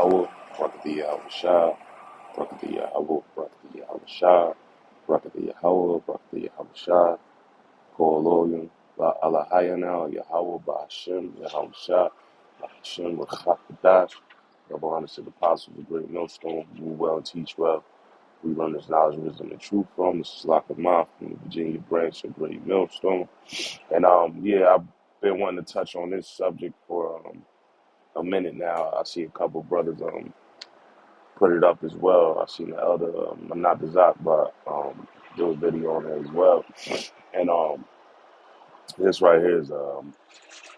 Yahweh, Barakatah Yahweh Shah, Barakatah Yahweh, Barakatah Yahweh Shah, Barakatah Yahweh, Barakatah Yahweh Shah, Koaloyim, Allah Hayanel, Yahweh, Ba'ashem, Yahweh Shah, Ba'ashem, Rachakadash, double honors to the apostles, the great millstone, move well and teach well. We learn this knowledge, wisdom, and truth from. This is Lakamah from the Virginia branch of Great Millstone. And yeah, I've been wanting to touch on this subject for a minute now. I see a couple brothers put it up as well. I seen the elder not the Zach, but do a video on it as well. And this right here is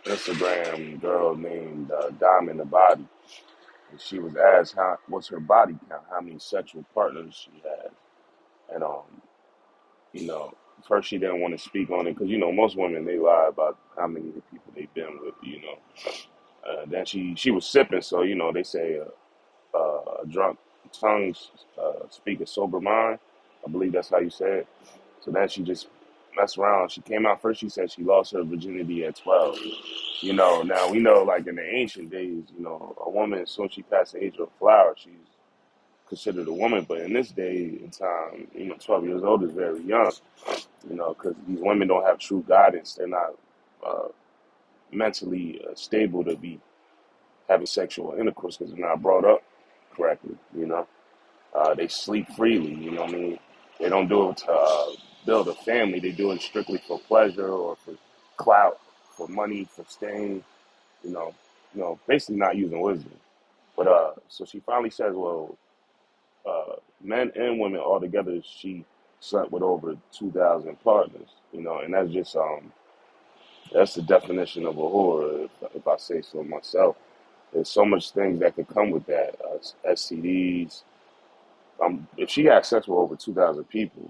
Instagram girl named Diamond the Body. And she was asked what's her body count, how many sexual partners she has, and you know, first she didn't want to speak on it because most women they lie about how many people they've been with. Then she was sipping, so they say drunk tongues speak a sober mind. I believe that's how you say it. So then she just messed around. She came out first. She said she lost her virginity at 12. Now we know like in the ancient days, a woman as soon as she passed the age of a flower, she's considered a woman. But in this day and time, 12 years old is very young. Because these women don't have true guidance. They're not uh, mentally stable to be having sexual intercourse because they're not brought up correctly. They sleep freely, you know what I mean? They don't do it to build a family. They do it strictly for pleasure or for clout, for money, for staying, you know, basically not using wisdom. But so she finally says, well, men and women altogether, she slept with over 2,000 partners, and that's just that's the definition of a whore, if I say so myself. There's so much things that could come with that, STDs. If she had sex with over 2,000 people,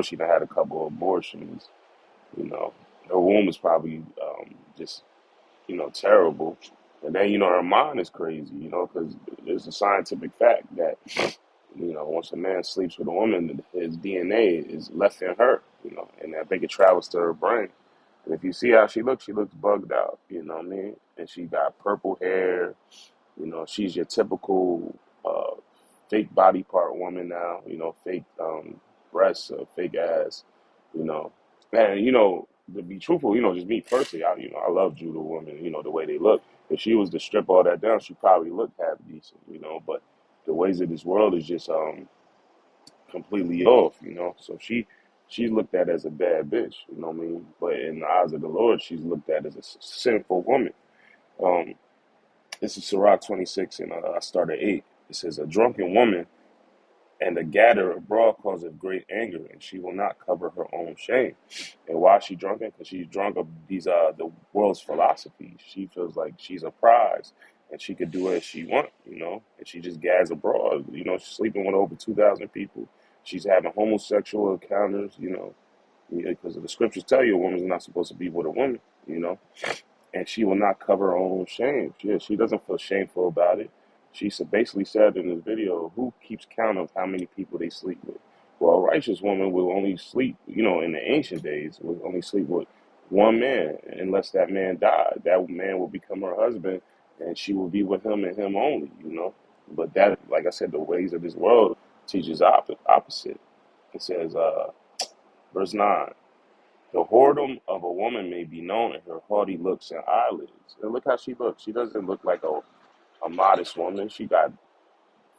she done had a couple of abortions. You know, her womb is probably just terrible, and then her mind is crazy. Because there's a scientific fact that once a man sleeps with a woman, his DNA is left in her. And I think it travels to her brain. And if you see how she looks bugged out. You know what I mean? And she got purple hair. She's your typical fake body part woman now. Fake breasts, fake ass. You know, and to be truthful, just me personally, I love Judah women. The way they look. If she was to strip all that down, she probably looked half decent. But the ways of this world is just completely off. So she's looked at as a bad bitch. You know what I mean? But in the eyes of the Lord, she's looked at as a sinful woman. Um, this is Sirach 26, and I started 8. It says, a drunken woman and a gatherer abroad causeth great anger, and she will not cover her own shame. And why is she drunken? Because she's drunk of these the world's philosophies. She feels like she's a prize, and she could do as she want. And she just gads abroad. She's sleeping with over 2,000 people. She's having homosexual encounters. Because the scriptures tell you a woman's not supposed to be with a woman. And she will not cover her own shame. She doesn't feel shameful about it. Basically said in this video, who keeps count of how many people they sleep with? Well, a righteous woman will only sleep, in the ancient days, will only sleep with one man unless that man died. That man will become her husband and she will be with him and him only. But that, like I said, the ways of this world teaches opposite. It says, verse 9, the whoredom of a woman may be known in her haughty looks and eyelids. And look how she looks. She doesn't look like a modest woman. She got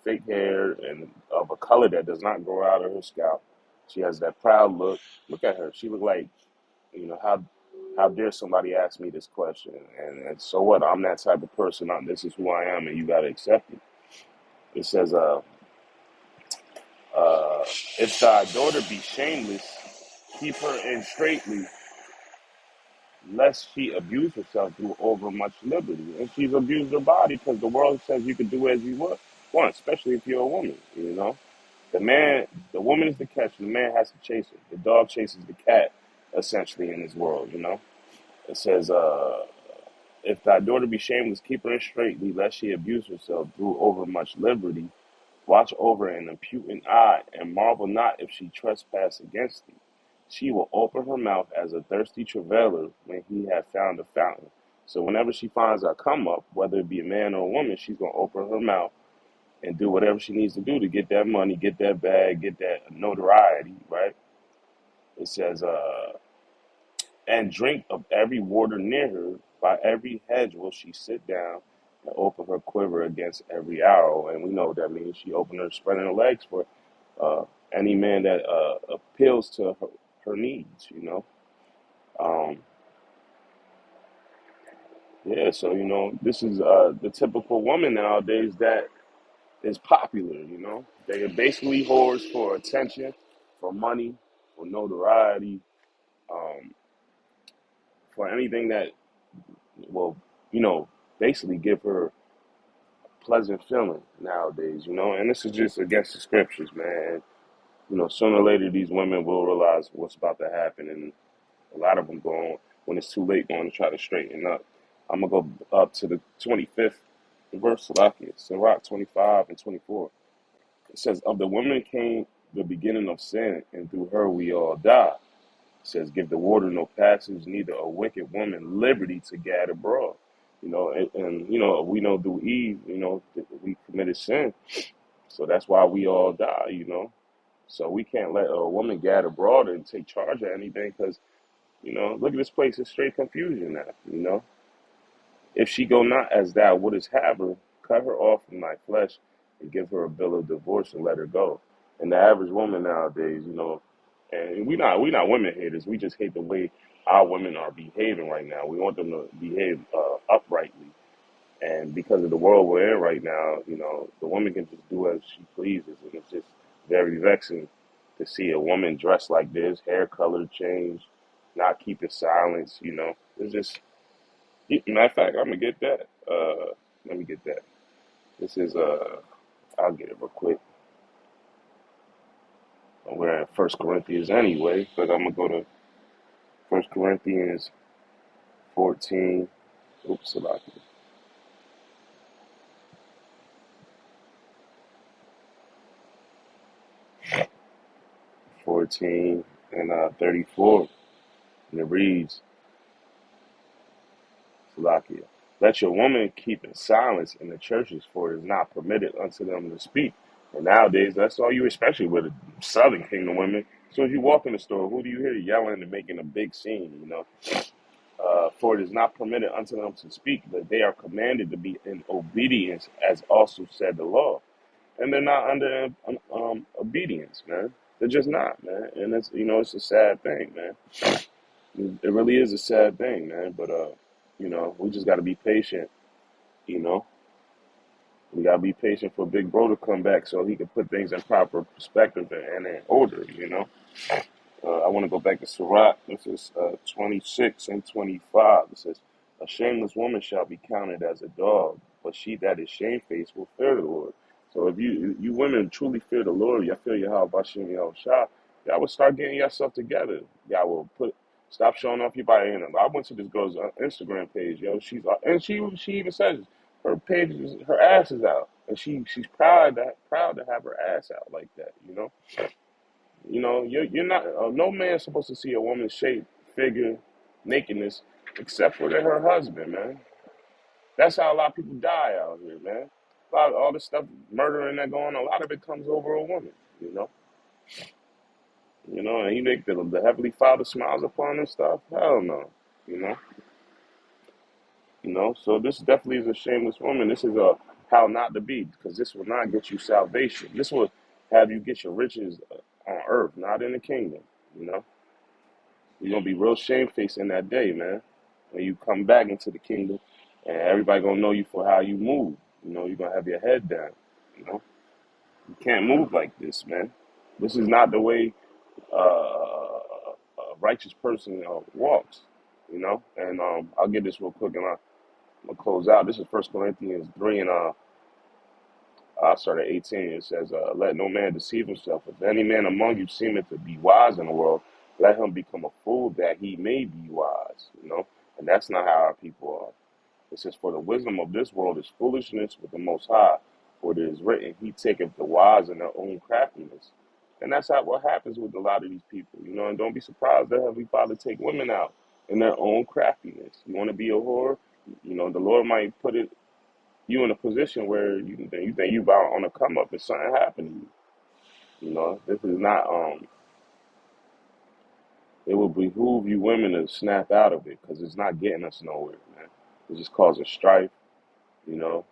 fake hair and of a color that does not grow out of her scalp. She has that proud look. Look at her. She look like, how dare somebody ask me this question? And so what? I'm that type of person. This is who I am, and you got to accept it. It says, uh, if thy daughter be shameless, keep her in straitly, lest she abuse herself through overmuch liberty. And she's abused her body because the world says you can do as you want, especially if you're a woman. The woman is the catch, the man has to chase her. The dog chases the cat, essentially, in this world. It says, if thy daughter be shameless, keep her in straitly, lest she abuse herself through overmuch liberty. Watch over an impudent eye, and marvel not if she trespass against thee. She will open her mouth as a thirsty travailer when he hath found a fountain. So whenever she finds a come up, whether it be a man or a woman, she's gonna open her mouth and do whatever she needs to do to get that money, get that bag, get that notoriety, right? It says, and drink of every water near her. By every hedge will she sit down and open her quiver against every arrow. And we know what that means. She opened her, spreading her legs for uh, any man that appeals to her needs, you know. Um, yeah, so, you know, this is the typical woman nowadays that is popular, you know. They are basically whores for attention, for money, for notoriety, um, for anything that will, you know, basically give her pleasant feeling nowadays, you know. And this is just against the scriptures, man. You know, sooner or later these women will realize what's about to happen, and a lot of them going when it's too late going to try to straighten up. I'm gonna go up to the 25th verse, Sirach 25 and 24. It says, "Of the woman came the beginning of sin, and through her we all die." It says, "Give the water no passage, neither a wicked woman liberty to gad abroad." You know, and you know we know through Eve, you know, that we committed sin, so that's why we all die. You know, so we can't let a woman gad abroad and take charge of anything because you know, look at this place; it's straight confusion now. You know, if she go not as thou wouldest have her, cut her off from thy flesh and give her a bill of divorce and let her go. And the average woman nowadays, you know, and we not women haters. We just hate the way our women are behaving right now. We want them to behave uprightly. And because of the world we're in right now, you know, the woman can just do as she pleases, and it's just very vexing to see a woman dressed like this, hair color change, not keeping silence. You know, it's just matter of fact, I'm gonna get that. Let me get that. This is I'll get it real quick. We're in First Corinthians anyway, but I'm gonna go to First Corinthians 14. Oops, about 14 and 34, and it reads, Salakia. Let your woman keep in silence in the churches, for it is not permitted unto them to speak. And nowadays, that's all you, especially with the Southern Kingdom women. As soon as you walk in the store, who do you hear yelling and making a big scene? You know, for it is not permitted unto them to speak, but they are commanded to be in obedience, as also said the law. And they're not under obedience, man. They're just not, man. And it's you know it's a sad thing, man. It really is a sad thing, man. But you know, we just got to be patient. You know, we got to be patient for Big Bro to come back so he can put things in proper perspective and in order. You know. I want to go back to Sirach. This is 26 and 25. It says, "A shameless woman shall be counted as a dog, but she that is shamefaced will fear the Lord." So if you women truly fear the Lord, y'all feel your how Bashim Yahushua, y'all will start getting yourself together. Y'all will stop showing off your body. And I went to this girl's Instagram page, yo. And she even says her page her ass is out, and she's proud to have her ass out like that. You know, you're not. No man's supposed to see a woman's shape, figure, nakedness, except for her husband, man. That's how a lot of people die out here, man. All this stuff, murdering that going on, a lot of it comes over a woman. You know, and you make the heavenly Father smiles upon and stuff. Hell no, you know, So this definitely is a shameless woman. This is a how not to be, because this will not get you salvation. This will have you get your riches on earth, not in the kingdom. You know. You're gonna be real shamefaced in that day, man. When you come back into the kingdom, and everybody gonna know you for how you move. You're gonna have your head down. You can't move like this, man. This is not the way a righteous person walks. And I'll get this real quick, and I'm gonna close out. This is First Corinthians 3, and I start at 18. It says, "Let no man deceive himself. If any man among you seemeth to be wise in the world, let him become a fool that he may be wise." And that's not how our people are. It says, "For the wisdom of this world is foolishness with the Most High. For it is written, He taketh the wise in their own craftiness." And that's what happens with a lot of these people. And don't be surprised that Heavenly Father take women out in their own craftiness. You want to be a whore? The Lord might put you in a position where you think you about on a come up and something happened to you. This is not. It will behoove you women to snap out of it because it's not getting us nowhere, man. It's just causing strife, you know,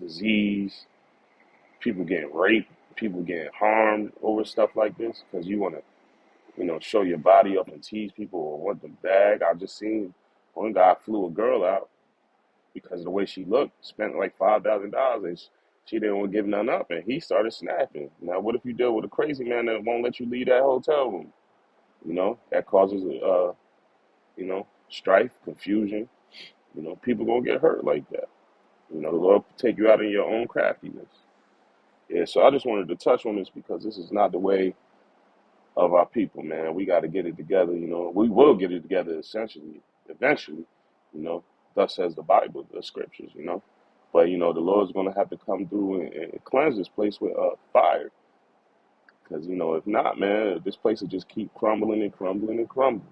disease, people getting raped, people getting harmed over stuff like this because you want to, show your body up and tease people or want them bag. I just seen one guy flew a girl out because of the way she looked, spent like $5,000 and she didn't want to give none up and he started snapping. Now, what if you deal with a crazy man that won't let you leave that hotel room? That causes, strife, confusion. People gonna get hurt like that. The Lord take you out in your own craftiness. Yeah, so I just wanted to touch on this because this is not the way of our people, man. We got to get it together. We will get it together essentially, eventually. You know, thus says the Bible, the scriptures. But the Lord's gonna have to come through and cleanse this place with fire, because if not, man, this place will just keep crumbling and crumbling and crumbling.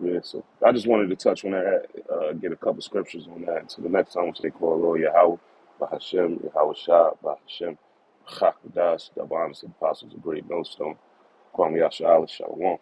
Yeah, so I just wanted to touch on that, get a couple scriptures on that. So the next time we say, call Lord Yahweh, Bahashem, Yahweh Shah, Bahashem, Chakadash, the Bonus Apostles, a great millstone. Kwame Yasha, Shalom.